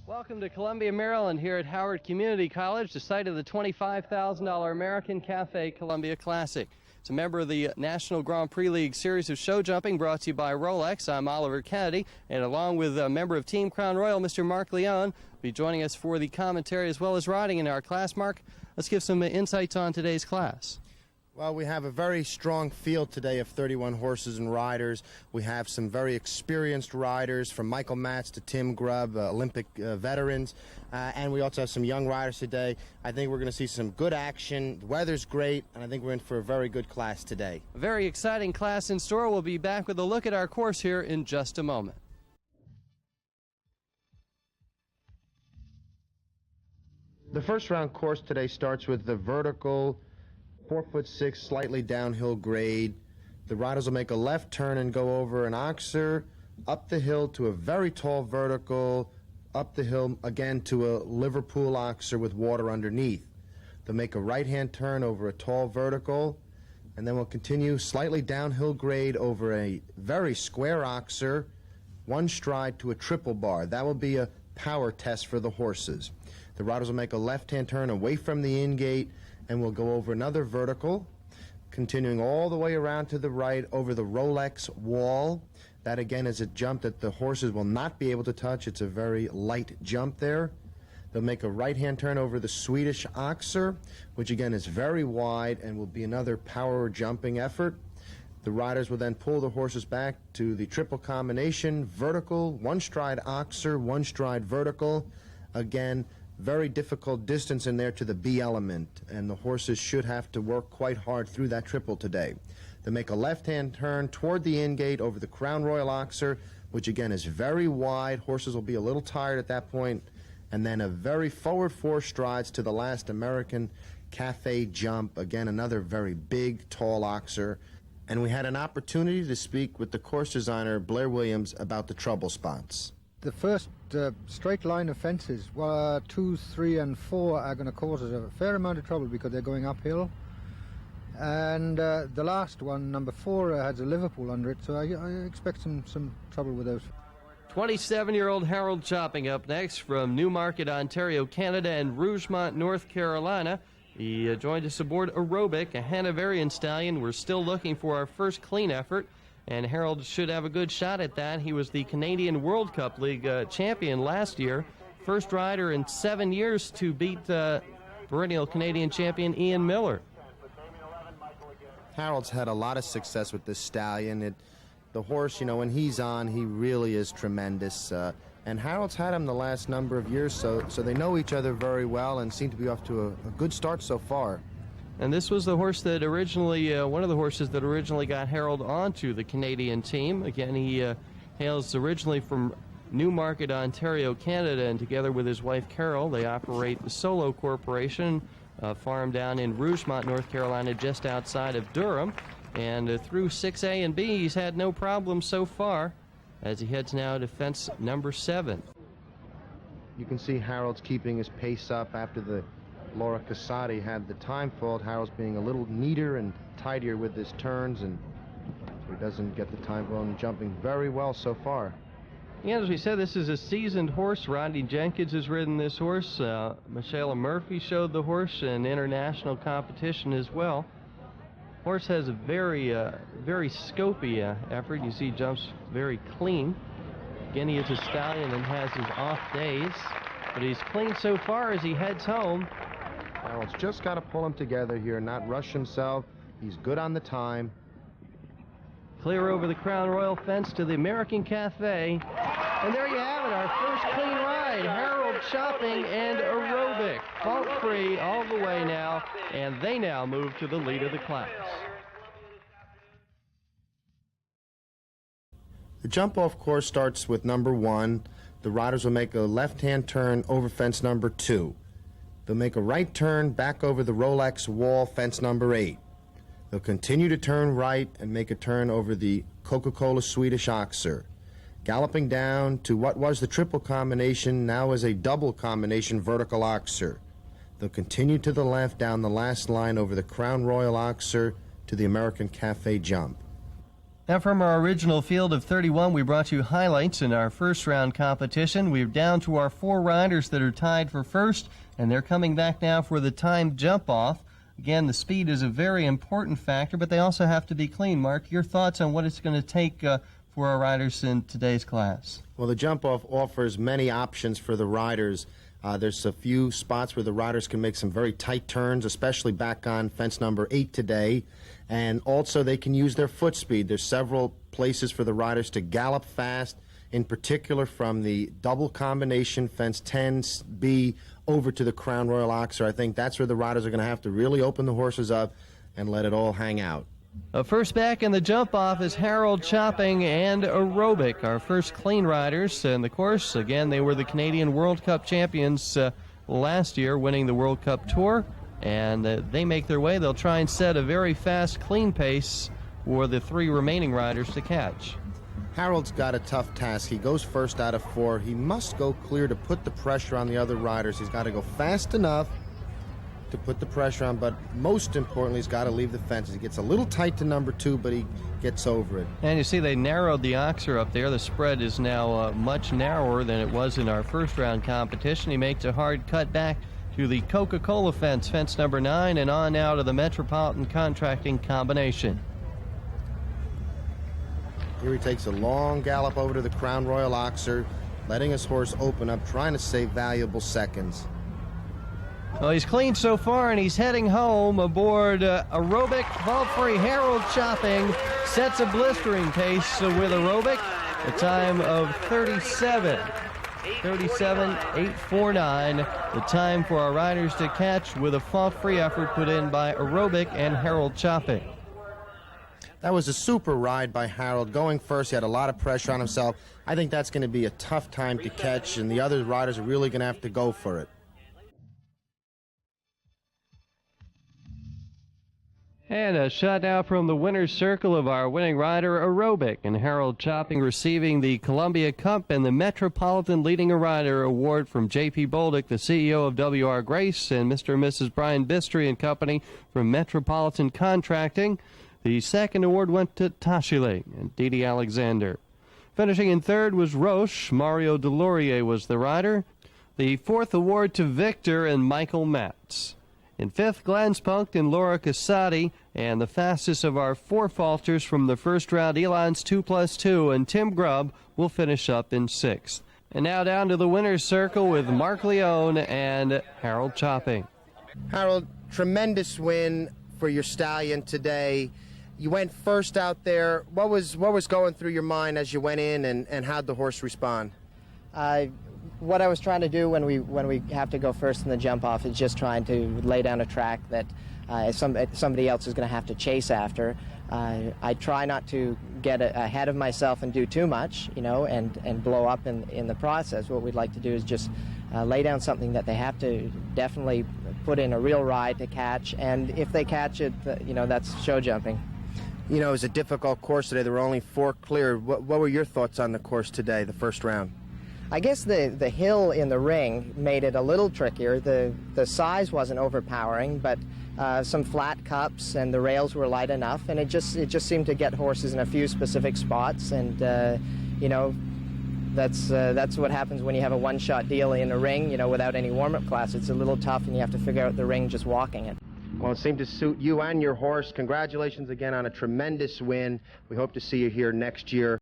Welcome to Columbia, Maryland, here at Howard Community College, the site of the $25,000 American Cafe Columbia Classic. It's a member of the National Grand Prix League series of show jumping brought to you by Rolex. I'm Oliver Kennedy, and along with a member of Team Crown Royal, Mr. Mark Leone, will be joining us for the commentary as well as riding in our class. Mark, let's give some insights on today's class. Well, we have a very strong field today of 31 horses and riders. We have some very experienced riders from Michael Matz to Tim Grubb, Olympic veterans, and we also have some young riders today. I think we're going to see some good action. The weather's great, and I think we're in for a very good class today. A very exciting class in store. We'll be back with a look at our course here in just a moment. The first round course today starts with the vertical 4'6", slightly downhill grade. The riders will make a left turn and go over an oxer, up the hill to a very tall vertical, up the hill again to a Liverpool oxer with water underneath. They'll make a right-hand turn over a tall vertical, and then we'll continue slightly downhill grade over a very square oxer, one stride to a triple bar. That will be a power test for the horses. The riders will make a left-hand turn away from the in-gate, and we'll go over another vertical, continuing all the way around to the right over the Rolex wall. That again is a jump that the horses will not be able to touch. It's a very light jump there. They'll make a right-hand turn over the Swedish oxer, which again is very wide and will be another power jumping effort. The riders will then pull the horses back to the triple combination, vertical, one stride oxer, one stride vertical. Again, very difficult distance in there to the B element, and the horses should have to work quite hard through that triple today. They make a left-hand turn toward the in-gate over the Crown Royal oxer, which again is very wide. Horses will be a little tired at that point, and then a very forward four strides to the last American Cafe jump. Again, another very big, tall oxer. And we had an opportunity to speak with the course designer, Blair Williams, about the trouble spots. The first straight line of fences, 2, 3, and 4 are going to cause us a fair amount of trouble because they're going uphill. And the last one, number 4, has a Liverpool under it, so I expect some trouble with those. 27-year-old Harold Chopping up next from Newmarket, Ontario, Canada, and Rougemont, North Carolina. He joined us aboard Aerobic, a Hanoverian stallion. We're still looking for our first clean effort, and Harold should have a good shot at that. He was the Canadian World Cup League champion last year. First rider in 7 years to beat perennial Canadian champion Ian Miller. Harold's had a lot of success with this stallion. The horse, you know, when he's on, he really is tremendous. And Harold's had him the last number of years, so they know each other very well and seem to be off to a good start so far. And this was the horse that originally, one of the horses that originally got Harold onto the Canadian team. Again, he hails originally from Newmarket, Ontario, Canada, and together with his wife Carol, they operate the Solo Corporation, a farm down in Rougemont, North Carolina, just outside of Durham. And through 6A and B, he's had no problems so far as he heads now to fence number 7. You can see Harold's keeping his pace up after the Laura Casati had the time fault. Harold's being a little neater and tidier with his turns, and so he doesn't get the time fault, and jumping very well so far. Yeah, as we said, this is a seasoned horse. Rodney Jenkins has ridden this horse. Michelle Murphy showed the horse in international competition as well. Horse has a very scopy effort. You see, jumps very clean. Again, he is a stallion and has his off days, but he's clean so far as he heads home. Harold's just got to pull him together here, not rush himself. He's good on the time. Clear over the Crown Royal fence to the American Cafe. And there you have it, our first clean ride. Harold Chopping and Aerobic. Fault-free all the way now, and they now move to the lead of the class. The jump-off course starts with number 1. The riders will make a left-hand turn over fence number 2. They'll make a right turn back over the Rolex wall, fence number 8. They'll continue to turn right and make a turn over the Coca-Cola Swedish oxer, galloping down to what was the triple combination, now is a double combination vertical oxer. They'll continue to the left down the last line over the Crown Royal oxer to the American Cafe jump. Now, from our original field of 31, we brought you highlights in our first round competition. We're down to our 4 riders that are tied for first, and they're coming back now for the timed jump off. Again, the speed is a very important factor, but they also have to be clean. Mark, your thoughts on what it's going to take for our riders in today's class? Well, the jump off offers many options for the riders. There's a few spots where the riders can make some very tight turns, especially back on fence number 8 today. And also they can use their foot speed. There's several places for the riders to gallop fast, in particular from the double combination fence 10B over to the Crown Royal Oxer. I think that's where the riders are going to have to really open the horses up and let it all hang out. First back in the jump off is Harold Chopping and Aerobic, our first clean riders in the course. Again, they were the Canadian World Cup champions last year, winning the World Cup Tour. And they make their way. They'll try and set a very fast, clean pace for the 3 remaining riders to catch. Harold's got a tough task. He goes first out of 4. He must go clear to put the pressure on the other riders. He's got to go fast enough to put the pressure on, but most importantly, he's got to leave the fences. He gets a little tight to number 2, but he gets over it. And you see they narrowed the Oxer up there. The spread is now much narrower than it was in our first round competition. He makes a hard cut back to the Coca-Cola fence, fence number 9, and on now to the Metropolitan Contracting combination. Here he takes a long gallop over to the Crown Royal Oxer, letting his horse open up, trying to save valuable seconds. Well, he's clean so far, and he's heading home aboard Aerobic. Vault-free Harold Chopping sets a blistering pace with Aerobic, a time of 37.849, the time for our riders to catch with a fault-free effort put in by Aerobic and Harold Chopping. That was a super ride by Harold. Going first, he had a lot of pressure on himself. I think that's going to be a tough time to catch, and the other riders are really going to have to go for it. And a shot now from the winner's circle of our winning rider, Aerobic, and Harold Chopping receiving the Columbia Cup and the Metropolitan Leading a Rider Award from J.P. Bolduc, the CEO of W.R. Grace, and Mr. and Mrs. Brian Bistry and Company from Metropolitan Contracting. The second award went to Tashiling and Didi Alexander. Finishing in third was Roche. Mario Delorier was the rider. The fourth award to Victor and Michael Matz. In fifth, Glanspunk and Laura Casati, and the fastest of our 4 falters from the first round, Elon's 2+2, and Tim Grubb will finish up in 6th. And now down to the winner's circle with Mark Leone and Harold Chopping. Harold, tremendous win for your stallion today. You went first out there. What was going through your mind as you went in, and how'd the horse respond? What I was trying to do when we have to go first in the jump off is just trying to lay down a track that somebody else is going to have to chase after. I try not to get ahead of myself and do too much, and blow up in the process. What we'd like to do is just lay down something that they have to definitely put in a real ride to catch, and if they catch it, that's show jumping. It was a difficult course today. There were only 4 cleared. What were your thoughts on the course today, the first round? I guess the hill in the ring made it a little trickier. The size wasn't overpowering, but some flat cups and the rails were light enough, and it just seemed to get horses in a few specific spots. And that's what happens when you have a one-shot deal in a ring, without any warm-up class. It's a little tough, and you have to figure out the ring just walking it. Well, it seemed to suit you and your horse. Congratulations again on a tremendous win. We hope to see you here next year.